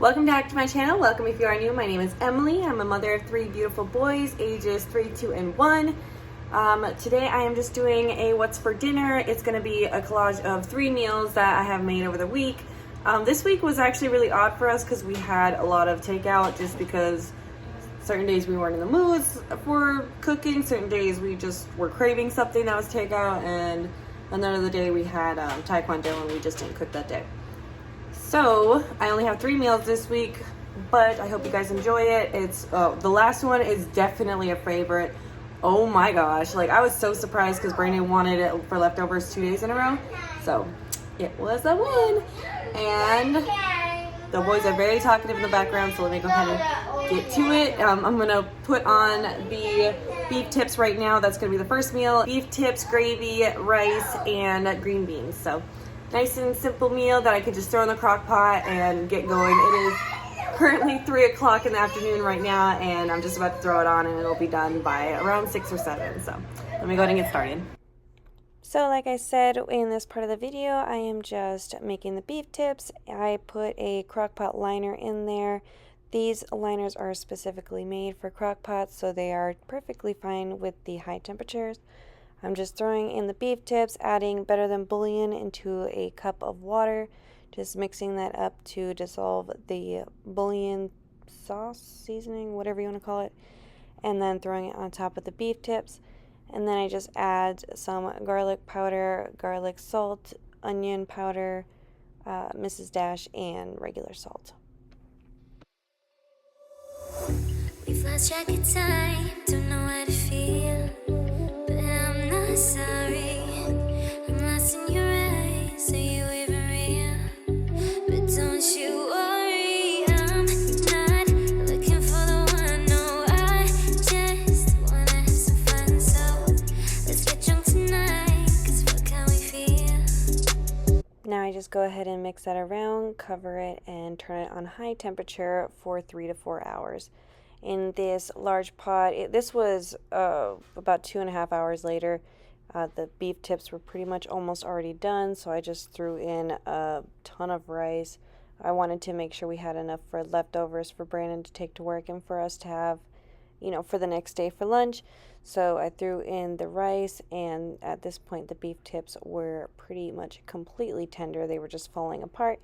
Welcome back to my channel. Welcome if you are new. My name is Emily. I'm a mother of 3 beautiful boys, ages 3, 2, and 1. Today I am just doing a what's for dinner. It's going to be a collage of 3 meals that I have made over the week. This week was actually really odd for us because we had a lot of takeout just because certain days we weren't in the mood for cooking. Certain days we just were craving something that was takeout, and another day we had taekwondo and we just didn't cook that day. So I only have 3 meals this week, but I hope you guys enjoy it. It's the last one is definitely a favorite. Oh my gosh, like I was so surprised because Brandon wanted it for leftovers 2 days in a row, so it was a win. And the boys are very talkative in the background, so let me go ahead and get to it. I'm gonna put on the beef tips right now. That's gonna be the first meal. Beef tips, gravy, rice, and green beans. So nice and simple meal that I could just throw in the crock pot and get going. It is currently 3 o'clock in the afternoon right now, and I'm just about to throw it on and it'll be done by around 6 or 7. So let me go ahead and get started. So like I said in this part of the video, I am just making the beef tips. I put a crock pot liner in there. These liners are specifically made for crock pots, so they are perfectly fine with the high temperatures. I'm just throwing in the beef tips, adding better than bouillon into a cup of water, just mixing that up to dissolve the bouillon sauce, seasoning, whatever you want to call it, and then throwing it on top of the beef tips. And then I just add some garlic powder, garlic salt, onion powder, Mrs. Dash, and regular salt. We've lost track of time, don't know how to feel. Sorry, I'm lost in your eyes. Are you even real? But don't you worry, I'm not looking for the one. No, I just wanna have some fun. So let's get drunk tonight, 'cause fuck how we feel. Now I just go ahead and mix that around, cover it, and turn it on high temperature for 3 to 4 hours. In this large pot, this was about 2.5 hours later. The beef tips were pretty much almost already done, so I just threw in a ton of rice. I wanted to make sure we had enough for leftovers for Brandon to take to work and for us to have, for the next day for lunch. So I threw in the rice, and at this point the beef tips were pretty much completely tender. They were just falling apart.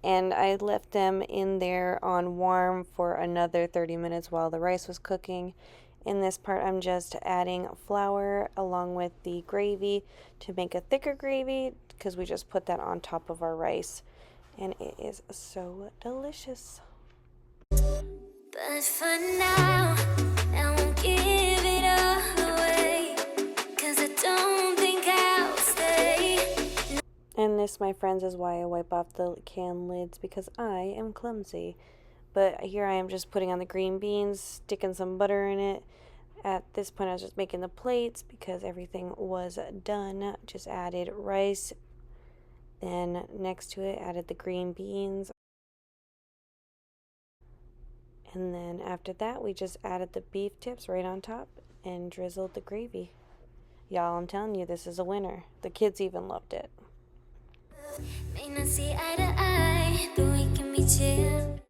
And I left them in there on warm for another 30 minutes while the rice was cooking. In this part, I'm just adding flour along with the gravy to make a thicker gravy because we just put that on top of our rice. And it is so delicious. But for now, I won't give it all away, 'cause I don't think I'll stay. And this, my friends, is why I wipe off the can lids, because I am clumsy. But here I am just putting on the green beans, sticking some butter in it. At this point I was just making the plates because everything was done. Just added rice, then next to it added the green beans. And then after that we just added the beef tips right on top and drizzled the gravy. Y'all, I'm telling you, this is a winner. The kids even loved it. May not see eye to eye, but we can be chill.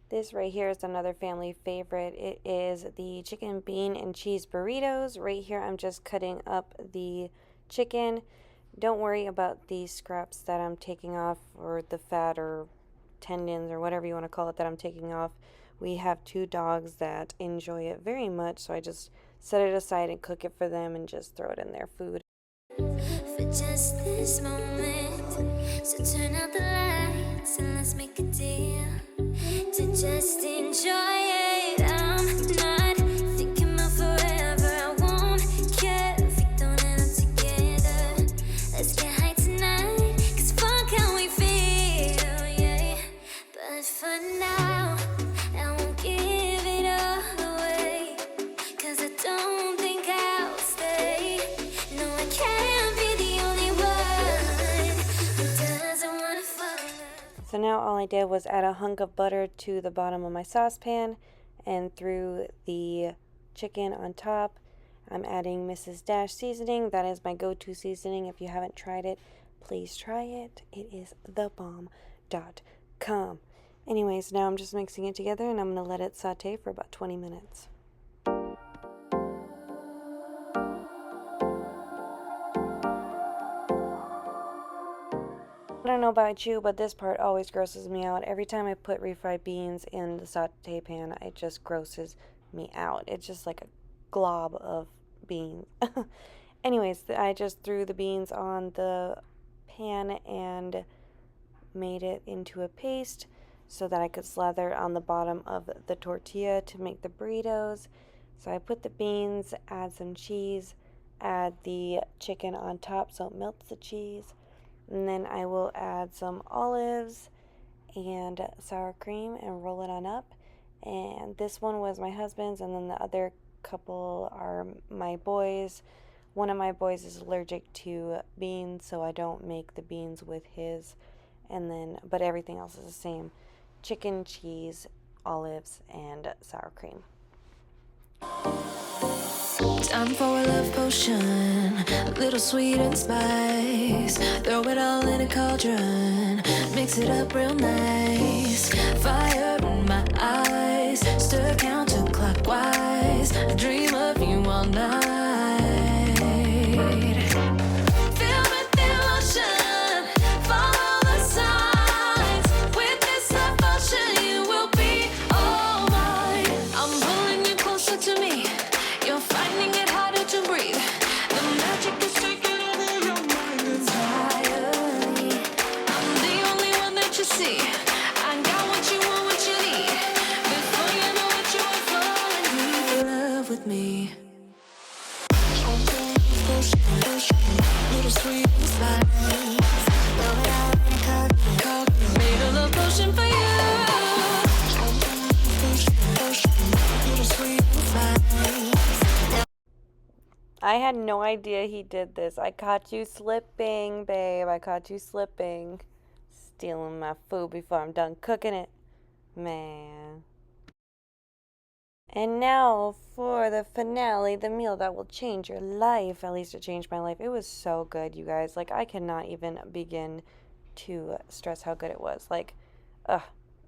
This right here is another family favorite. It is the chicken, bean, and cheese burritos. Right here I'm just cutting up the chicken. Don't worry about the scraps that I'm taking off, or the fat or tendons or whatever you want to call it that I'm taking off. We have 2 dogs that enjoy it very much, so I just set it aside and cook it for them and just throw it in their food. For just this moment, so turn out the lights and let's make a deal to just enjoy it. I'm not thinking about forever. I won't care if we don't end up together. Let's get high tonight, 'cause fuck how we feel, yeah. But for now, I won't give it all away, 'cause I don't think I'll stay. No, I can't be the only one who doesn't wanna follow. So now all I did was add a hunk of butter to the bottom of my saucepan and threw the chicken on top. I'm adding Mrs. Dash seasoning. That is my go-to seasoning. If you haven't tried it, please try it. It is thebomb.com. Anyways, now I'm just mixing it together and I'm going to let it saute for about 20 minutes. I don't know about you, but this part always grosses me out. Every time I put refried beans in the saute pan, it just grosses me out. It's just like a glob of beans. Anyways, I just threw the beans on the pan and made it into a paste so that I could slather on the bottom of the tortilla to make the burritos. So I put the beans, add some cheese, add the chicken on top so it melts the cheese. And then I will add some olives and sour cream and roll it on up. And this one was my husband's, and then the other couple are my boys. One of my boys is allergic to beans, so I don't make the beans with his. And then, but everything else is the same: chicken, cheese, olives, and sour cream. Time for a love potion, a little sweet and spice. Throw it all in a cauldron, mix it up real nice. Fire in my eyes, stir counterclockwise. I dream of you all night. Filled with emotion, follow the signs. With this love potion, you will be all mine. I'm pulling you closer to me. You're finding it harder to breathe. The magic is taking over your mind entirely. I'm the only one that you see. I got what you want, what you need. Before you know it, you are falling in love with me. Little sweet spice. Made a love potion for you. Little sweet spice. I had no idea he did this. I caught you slipping, babe. I caught you slipping. Stealing my food before I'm done cooking it. Man. And now for the finale, the meal that will change your life. At least it changed my life. It was so good, you guys. Like, I cannot even begin to stress how good it was. Like,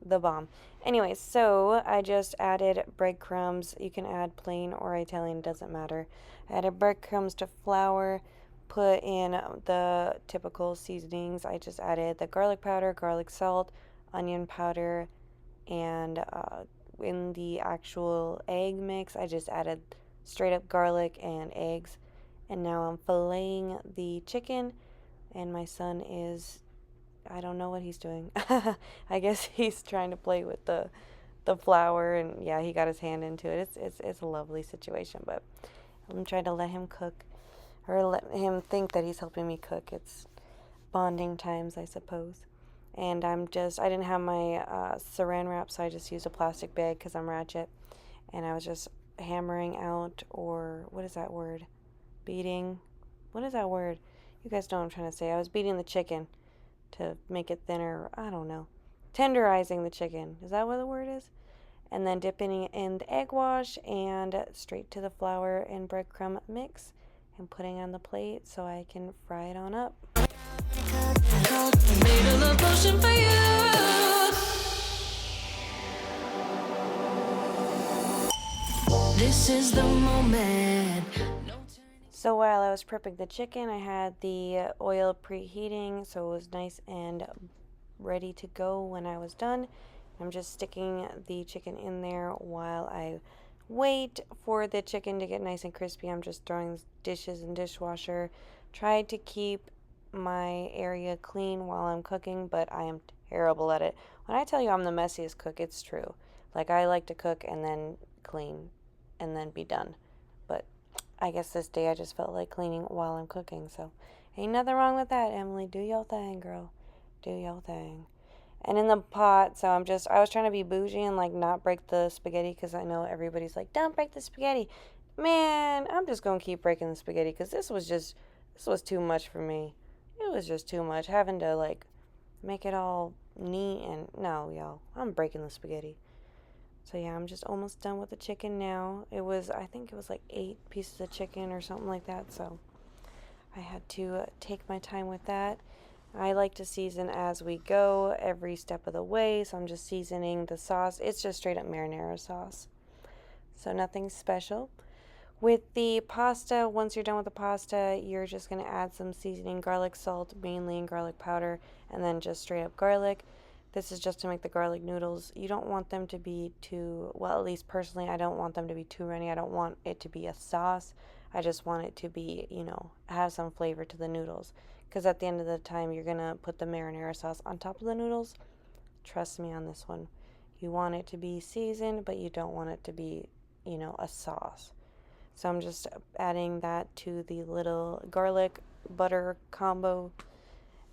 the bomb. Anyways, so I just added breadcrumbs. You can add plain or Italian, doesn't matter. I added breadcrumbs to flour, put in the typical seasonings. I just added the garlic powder, garlic salt, onion powder, and in the actual egg mix, I just added straight up garlic and eggs. And now I'm filleting the chicken, and my son is, I don't know what he's doing. I guess he's trying to play with the flour, and yeah, he got his hand into it. It's a lovely situation, but I'm trying to let him cook, or let him think that he's helping me cook. It's bonding times, I suppose. And I didn't have my saran wrap, so I just used a plastic bag because I'm ratchet. And I was just hammering out, or what is that word? Beating. What is that word? You guys know what I'm trying to say. I was beating the chicken to make it thinner. I don't know. Tenderizing the chicken. Is that what the word is? And then dipping it in the egg wash and straight to the flour and breadcrumb mix and putting on the plate so I can fry it on up. Made a love potion for you. This is the moment. So while I was prepping the chicken, I had the oil preheating so it was nice and ready to go when I was done. I'm just sticking the chicken in there while I wait for the chicken to get nice and crispy. I'm just throwing dishes in dishwasher. Tried to keep my area clean while I'm cooking, but I am terrible at it. When I tell you I'm the messiest cook, it's true. Like, I like to cook and then clean and then be done. But I guess this day I just felt like cleaning while I'm cooking, so ain't nothing wrong with that, Emily. Do your thing, girl. Do your thing. And in the pot, so I was trying to be bougie and like not break the spaghetti because I know everybody's like, don't break the spaghetti. Man, I'm just going to keep breaking the spaghetti because this was too much for me. It was just too much having to like make it all neat, and no, y'all, I'm breaking the spaghetti. So yeah, I'm just almost done with the chicken now. I think it was like 8 pieces of chicken or something like that, so I had to take my time with that. I like to season as we go every step of the way, so I'm just seasoning the sauce. It's just straight up marinara sauce, so nothing special. With the pasta, once you're done with the pasta, you're just going to add some seasoning, garlic salt mainly, and garlic powder, and then just straight up garlic. This is just to make the garlic noodles. You don't want them to be too, well, at least personally, I don't want them to be too runny. I don't want it to be a sauce. I just want it to be, have some flavor to the noodles. Because at the end of the time, you're going to put the marinara sauce on top of the noodles. Trust me on this one. You want it to be seasoned, but you don't want it to be, a sauce. So I'm just adding that to the little garlic butter combo.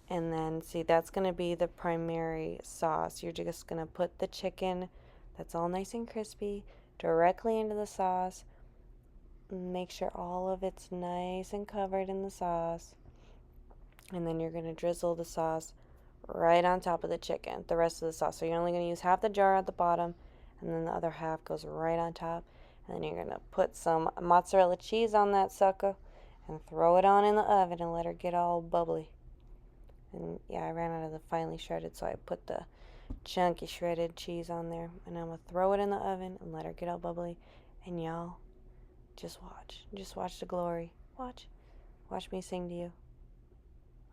And then, see, that's going to be the primary sauce. You're just going to put the chicken, that's all nice and crispy, directly into the sauce. Make sure all of it's nice and covered in the sauce. And then you're going to drizzle the sauce right on top of the chicken, the rest of the sauce. So you're only going to use half the jar at the bottom, and then the other half goes right on top. And then you're going to put some mozzarella cheese on that sucker and throw it on in the oven and let her get all bubbly. And yeah, I ran out of the finely shredded, so I put the chunky shredded cheese on there. And I'm going to throw it in the oven and let her get all bubbly. And y'all, just watch. Just watch the glory. Watch. Watch me sing to you.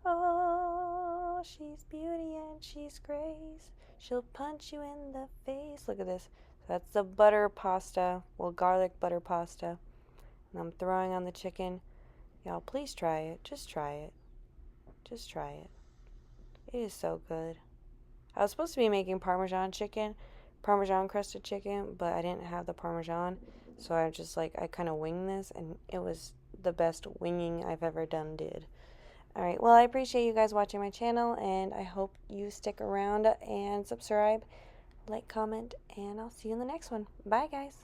Oh, she's beauty and she's grace. She'll punch you in the face. Look at this. So that's the butter pasta. Well, garlic butter pasta. And I'm throwing on the chicken. Y'all, please try it. Just try it. Just try it. It is so good. I was supposed to be making Parmesan crusted chicken, but I didn't have the Parmesan. So I just I kind of winged this, and it was the best winging I've ever did. Alright, well, I appreciate you guys watching my channel, and I hope you stick around and subscribe, like, comment, and I'll see you in the next one. Bye, guys.